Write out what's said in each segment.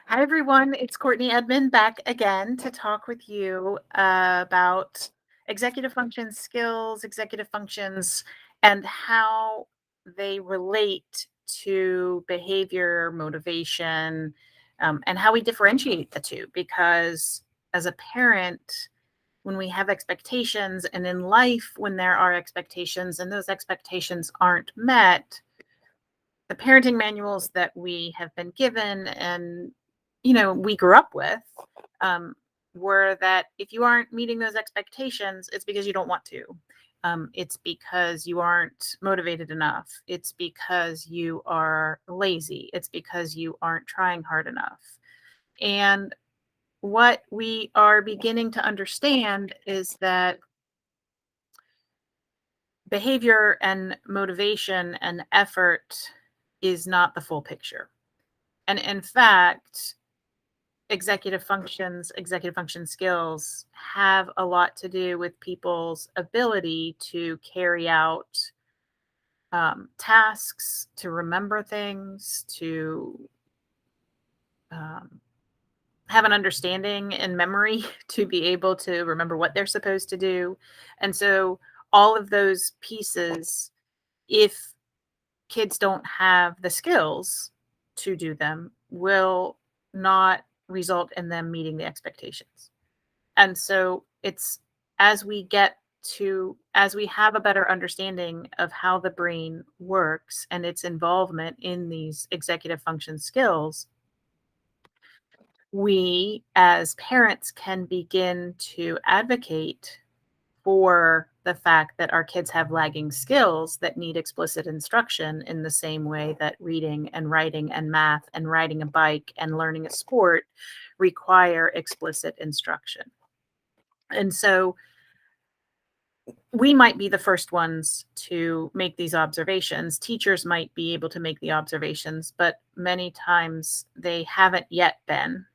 Hi, everyone. It's Courtney Edmond back again to talk with you about executive function skills, executive functions, and how they relate to behavior, motivation, and how we differentiate the two. Because as a parent, when we have expectations, and in life, when there are expectations and those expectations aren't met, the parenting manuals that we have been given and we grew up with um, were that if you aren't meeting those expectations, it's because you don't want to. It's because you aren't motivated enough. It's because you are lazy. It's because you aren't trying hard enough. And what we are beginning to understand is that behavior and motivation and effort is not the full picture. And in fact, executive function skills have a lot to do with people's ability to carry out tasks, to remember things, to um, have an understanding and memory to be able to remember what they're supposed to do. And so, all of those pieces, if kids don't have the skills to do them, will not result in them meeting the expectations. And so it's as we have a better understanding of how the brain works and its involvement in these executive function skills, we as parents can begin to advocate for the fact that our kids have lagging skills that need explicit instruction in the same way that reading and writing and math and riding a bike and learning a sport require explicit instruction. And so we might be the first ones to make these observations. Teachers might be able to make the observations, but many times they haven't yet been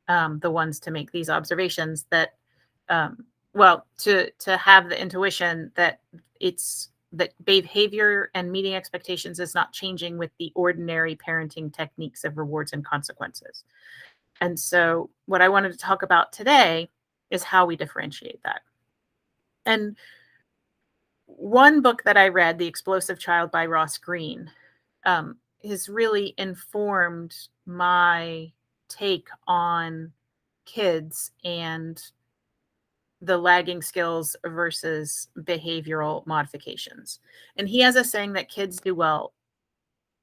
the ones to make these observations that to have the intuition that it's that behavior and meeting expectations is not changing with the ordinary parenting techniques of rewards and consequences. And so what I wanted to talk about today is how we differentiate that. And one book that I read, The Explosive Child by Ross Greene, has really informed my take on kids and the lagging skills versus behavioral modifications. And he has a saying that kids do well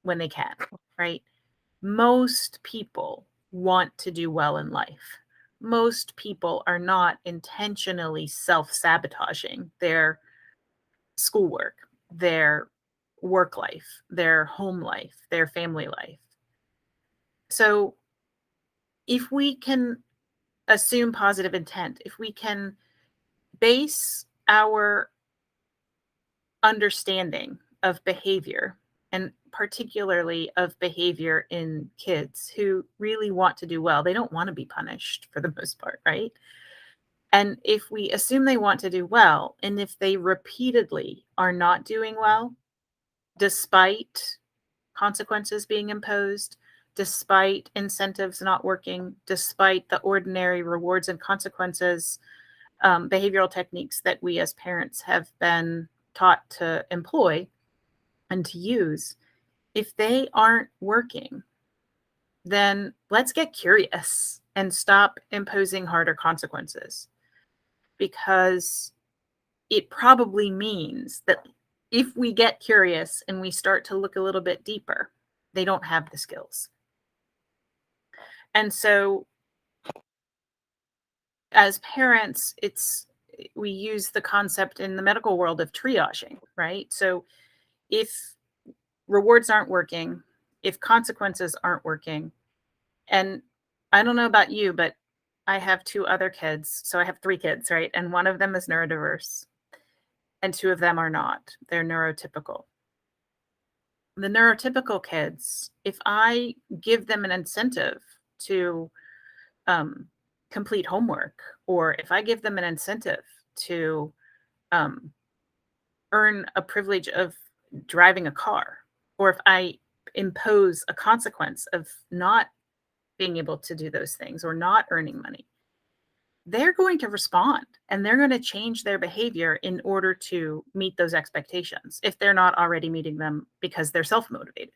when they can, right? Most people want to do well in life. Most people are not intentionally self sabotaging their schoolwork, their work life, their home life, their family life. So if we can assume positive intent, if we can base our understanding of behavior, and particularly of behavior in kids who really want to do well, they don't want to be punished for the most part, right? And if we assume they want to do well, and if they repeatedly are not doing well, despite consequences being imposed, despite incentives not working, despite the ordinary rewards and consequences, behavioral techniques that we as parents have been taught to employ and to use, if they aren't working, then let's get curious and stop imposing harder consequences, because it probably means that if we get curious and we start to look a little bit deeper, they don't have the skills. And so as parents, we use the concept in the medical world of triaging, right? So if rewards aren't working, if consequences aren't working, and I don't know about you, but I have two other kids. So I have three kids, right? And one of them is neurodiverse, and two of them are not. They're neurotypical. The neurotypical kids, if I give them an incentive to um, complete homework, or if I give them an incentive to um, earn a privilege of driving a car, or if I impose a consequence of not being able to do those things or not earning money, they're going to respond and they're going to change their behavior in order to meet those expectations if they're not already meeting them because they're self-motivated.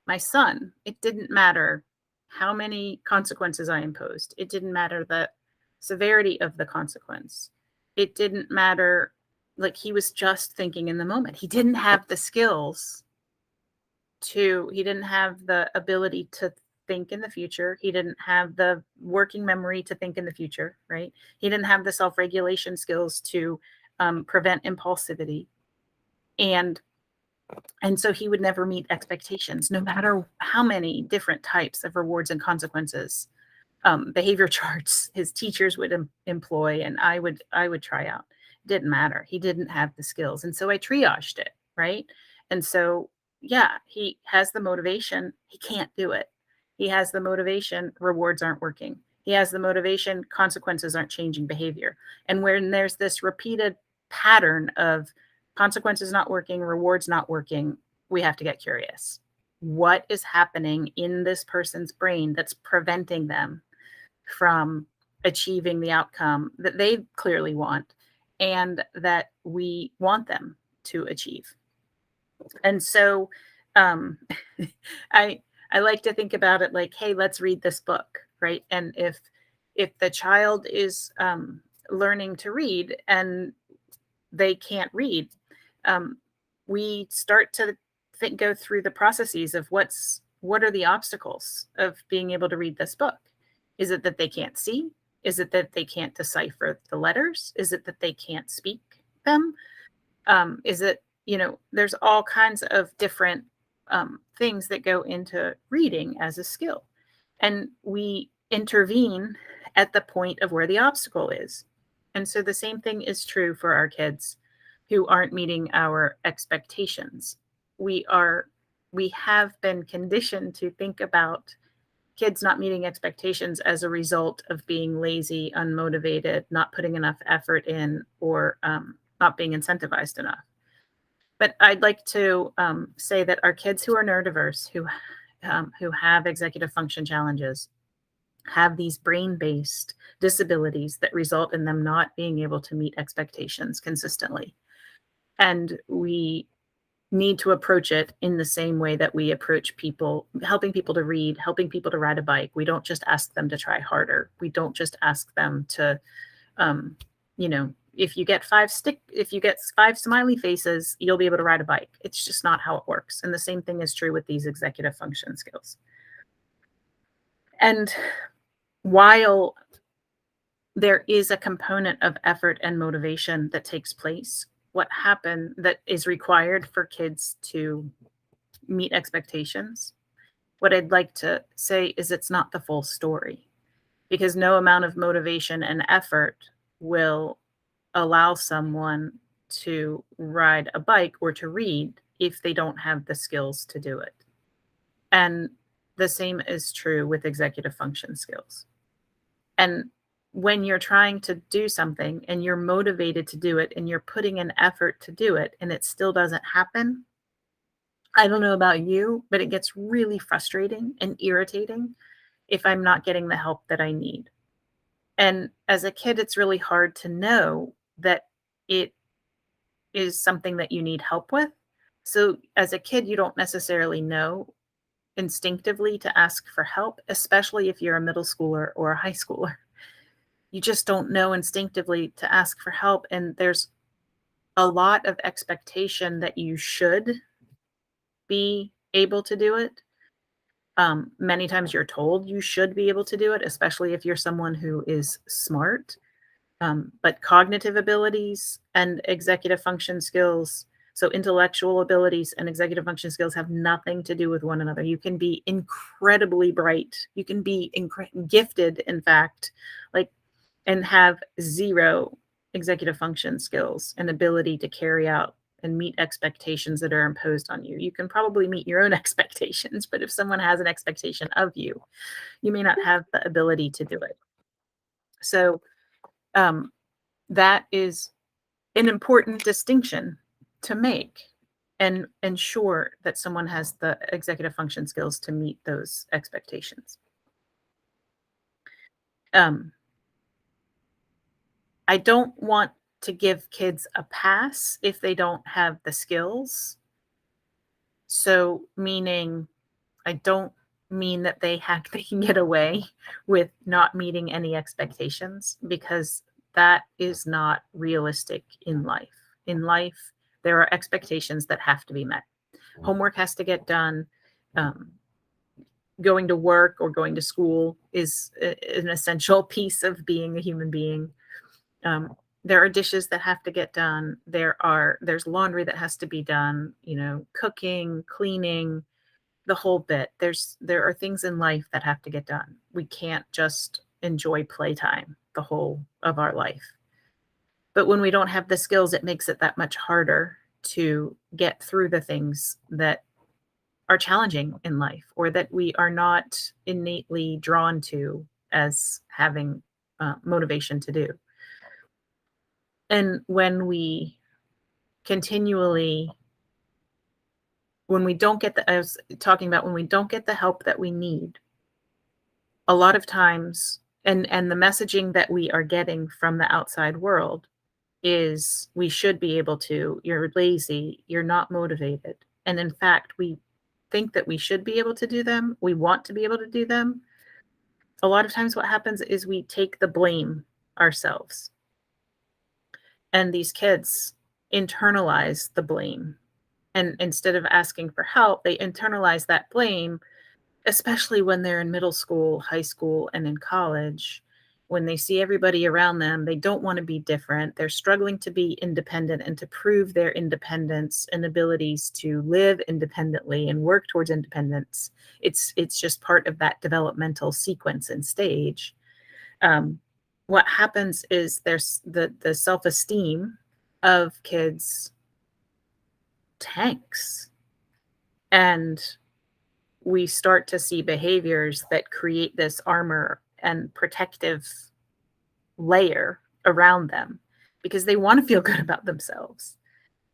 My son, it didn't matter how many consequences I imposed. It didn't matter the severity of the consequence. It didn't matter, like, he was just thinking in the moment. He didn't have the skills he didn't have the ability to think in the future. He didn't have the working memory to think in the future, right? He didn't have the self-regulation skills to prevent impulsivity. And so he would never meet expectations, no matter how many different types of rewards and consequences, behavior charts his teachers would employ and I would try out. It didn't matter. He didn't have the skills. And so I triaged it, right? And so, yeah, he has the motivation. He can't do it. He has the motivation. Rewards aren't working. He has the motivation. Consequences aren't changing behavior. And when there's this repeated pattern of consequences not working, rewards not working, we have to get curious. What is happening in this person's brain that's preventing them from achieving the outcome that they clearly want and that we want them to achieve? And so I like to think about it like, hey, let's read this book, right? And if the child is learning to read and they can't read, we start to go through the processes of what are the obstacles of being able to read this book. Is it that they can't see? Is it that they can't decipher the letters? Is it that they can't speak them? Is it, there's all kinds of different things that go into reading as a skill. And we intervene at the point of where the obstacle is. And so the same thing is true for our kids who aren't meeting our expectations. We have been conditioned to think about kids not meeting expectations as a result of being lazy, unmotivated, not putting enough effort in, or not being incentivized enough. But I'd like to say that our kids who are neurodiverse, who have executive function challenges, have these brain-based disabilities that result in them not being able to meet expectations consistently. And we need to approach it in the same way that we approach people, helping people to read, helping people to ride a bike. We don't just ask them to try harder. We don't just ask them to, if you get 5 smiley faces, you'll be able to ride a bike. It's just not how it works. And the same thing is true with these executive function skills. And while there is a component of effort and motivation that takes place, that is required for kids to meet expectations, what I'd like to say is it's not the full story, because no amount of motivation and effort will allow someone to ride a bike or to read if they don't have the skills to do it. And the same is true with executive function skills. And when you're trying to do something and you're motivated to do it and you're putting an effort to do it and it still doesn't happen, I don't know about you, but it gets really frustrating and irritating if I'm not getting the help that I need. And as a kid, it's really hard to know that it is something that you need help with. So as a kid, you don't necessarily know instinctively to ask for help, especially if you're a middle schooler or a high schooler. You just don't know instinctively to ask for help. And there's a lot of expectation that you should be able to do it. Many times you're told you should be able to do it, especially if you're someone who is smart. But cognitive abilities and executive function skills, so intellectual abilities and executive function skills, have nothing to do with one another. You can be incredibly bright. You can be gifted, in fact, and have zero executive function skills and ability to carry out and meet expectations that are imposed on you. You can probably meet your own expectations, but if someone has an expectation of you, you may not have the ability to do it. So that is an important distinction to make and ensure that someone has the executive function skills to meet those expectations. Um, I don't want to give kids a pass if they don't have the skills. So, meaning I don't mean that they can get away with not meeting any expectations, because that is not realistic in life. In life, there are expectations that have to be met. Homework has to get done. Um, Going to work or going to school is an essential piece of being a human being. There are dishes that have to get done. There's laundry that has to be done. Cooking, cleaning, the whole bit. There are things in life that have to get done. We can't just enjoy playtime the whole of our life. But when we don't have the skills, it makes it that much harder to get through the things that are challenging in life, or that we are not innately drawn to as having motivation to do. And continually, when we don't get I was talking about when we don't get the help that we need, a lot of times, and the messaging that we are getting from the outside world is, we should be able to, you're lazy, you're not motivated. And in fact, we think that we should be able to do them. We want to be able to do them. A lot of times what happens is we take the blame ourselves. And these kids internalize the blame. And instead of asking for help, they internalize that blame, especially when they're in middle school, high school, and in college. When they see everybody around them, they don't want to be different. They're struggling to be independent and to prove their independence and abilities to live independently and work towards independence. It's just part of that developmental sequence and stage. What happens is there's the self-esteem of kids tanks, and we start to see behaviors that create this armor and protective layer around them, because they want to feel good about themselves,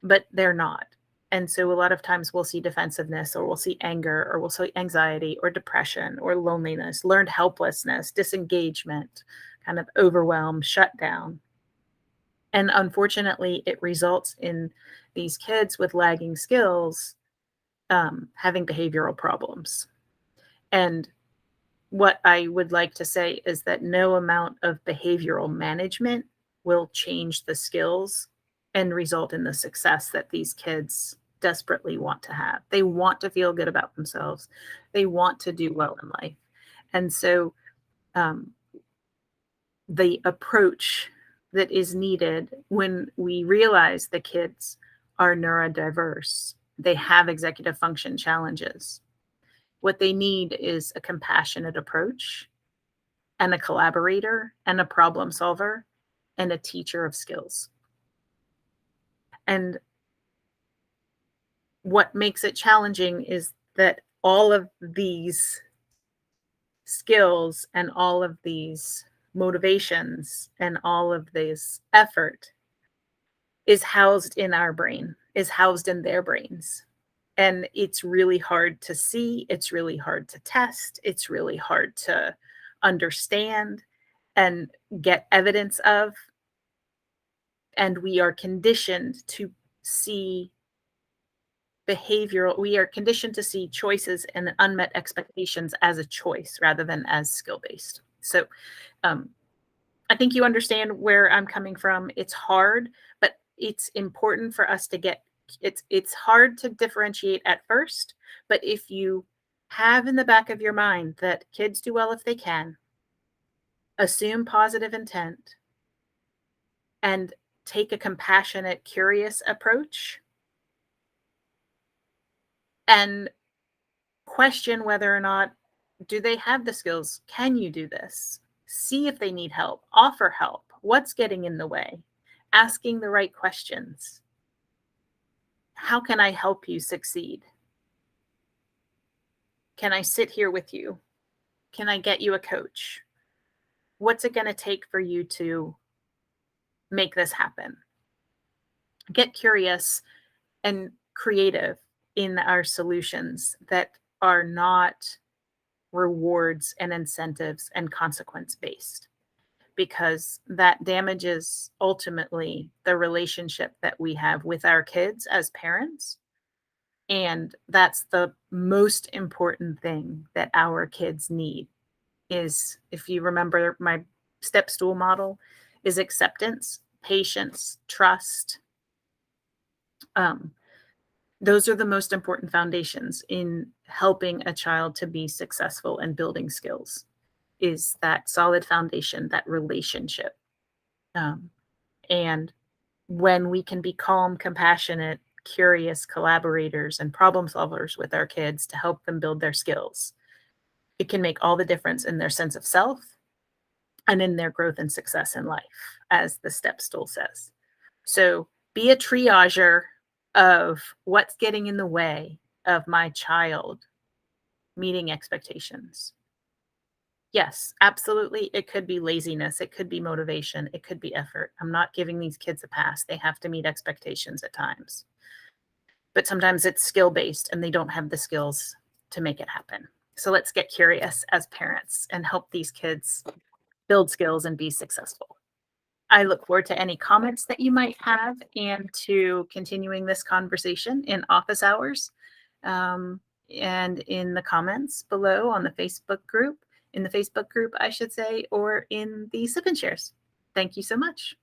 but they're not. And so a lot of times we'll see defensiveness, or we'll see anger, or we'll see anxiety or depression or loneliness, learned helplessness, disengagement, kind of overwhelm, shutdown. And unfortunately, it results in these kids with lagging skills having behavioral problems. And what I would like to say is that no amount of behavioral management will change the skills and result in the success that these kids desperately want to have. They want to feel good about themselves. They want to do well in life. And so the approach that is needed when we realize the kids are neurodiverse, they have executive function challenges. What they need is a compassionate approach, and a collaborator, and a problem solver, and a teacher of skills. And what makes it challenging is that all of these skills and all of these motivations and all of this effort is housed in our brain, is housed in their brains. And it's really hard to see, it's really hard to test, it's really hard to understand and get evidence of. And we are conditioned to see we are conditioned to see choices and unmet expectations as a choice rather than as skill-based. So I think you understand where I'm coming from. It's hard, but it's important for us to get it's hard to differentiate at first, but if you have in the back of your mind that kids do well if they can, assume positive intent, and take a compassionate, curious approach, and question whether or not, do they have the skills? Can you do this? See if they need help. Offer help. What's getting in the way? Asking the right questions. How can I help you succeed? Can I sit here with you? Can I get you a coach? What's it going to take for you to make this happen? Get curious and creative in our solutions that are not rewards and incentives and consequence based, because that damages ultimately the relationship that we have with our kids as parents. And that's the most important thing that our kids need is, if you remember my step stool model, is acceptance, patience, trust. Um, those are the most important foundations in helping a child to be successful and building skills, is that solid foundation, that relationship. Um, and when we can be calm, compassionate, curious collaborators and problem solvers with our kids to help them build their skills, it can make all the difference in their sense of self and in their growth and success in life, as the step stool says. So be a triager of what's getting in the way of my child meeting expectations. Yes, absolutely. It could be laziness. It could be motivation. It could be effort. I'm not giving these kids a pass. They have to meet expectations at times. But sometimes it's skill based and they don't have the skills to make it happen. So let's get curious as parents and help these kids build skills and be successful. I look forward to any comments that you might have and to continuing this conversation in office hours, and in the comments below on the Facebook group, I should say, or in the Sip and Shares. Thank you so much.